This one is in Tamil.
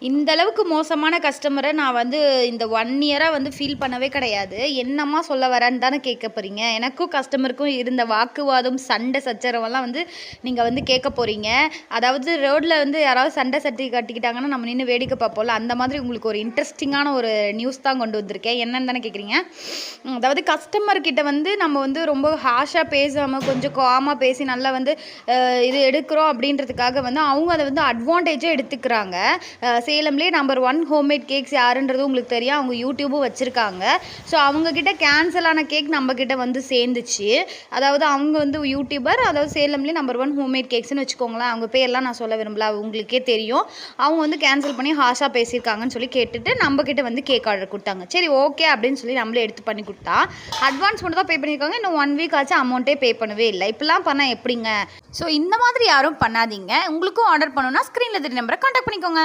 இந்த அளவுக்கு மோசமான கஸ்டமரை நான் வந்து இந்த 1 இயராக வந்து ஃபீல் பண்ணவே கிடையாது. என்னம்மா சொல்ல வரேன்னு தானே கேட்க போகிறீங்க. எனக்கும் கஸ்டமருக்கும் இருந்த வாக்குவாதம், சண்டை சச்சரவெல்லாம் வந்து நீங்கள் வந்து கேட்க போகிறீங்க. அதாவது ரோட்டில் வந்து யாராவது சண்டை சட்டி கட்டிக்கிட்டாங்கன்னா நம்ம நின்று வேடிக்கை பார்ப்போம்ல, அந்த மாதிரி உங்களுக்கு ஒரு இன்ட்ரெஸ்டிங்கான ஒரு நியூஸ் தான் கொண்டு வந்திருக்கேன். என்னன்னு தானே கேட்குறீங்க. அதாவது கஸ்டமர்கிட்ட வந்து நம்ம வந்து ரொம்ப ஹாஷாக பேசாமல் கொஞ்சம் காமாக பேசி நல்லா வந்து இது எடுக்கிறோம் அப்படின்றதுக்காக வந்து அவங்க அதை வந்து அட்வான்டேஜாக எடுத்துக்கிறாங்க. சேலம்லேயே நம்பர் 1 ஹோம்மேட் கேக்ஸ் யாருன்றது உங்களுக்கு தெரியும். அவங்க யூடியூபும் வச்சுருக்காங்க. ஸோ அவங்கக்கிட்ட கேன்சல் ஆன கேக் நம்மக்கிட்ட வந்து சேர்ந்துச்சு. அதாவது அவங்க வந்து யூடியூபர், அதாவது சேலம்லேயே நம்பர் 1 ஹோம்மேட் கேக்ஸ்னு வச்சுக்கோங்களேன். அவங்க பேர்லாம் நான் சொல்ல விரும்பல, உங்களுக்கே தெரியும். அவங்க வந்து கேன்சல் பண்ணி ஹாஷாக பேசியிருக்காங்கன்னு சொல்லி கேட்டுட்டு நம்மக்கிட்ட வந்து கேக் ஆர்டர் கொடுத்தாங்க. சரி ஓகே அப்படின்னு சொல்லி நம்மளே எடுத்து பண்ணி கொடுத்தா, அட்வான்ஸ் மட்டும் தான் பே பண்ணியிருக்காங்க. இன்னும் 1 வீக் ஆச்சு, அமௌண்ட்டே பே பண்ணவே இல்லை. இப்படிலாம் பண்ணால் எப்படிங்க? ஸோ இந்த மாதிரி யாரும் பண்ணாதீங்க. உங்களுக்கும் ஆர்டர் பண்ணணும்னா ஸ்க்ரீனில் தெரிய நம்பரை கான்டாக்ட் பண்ணிக்கோங்க.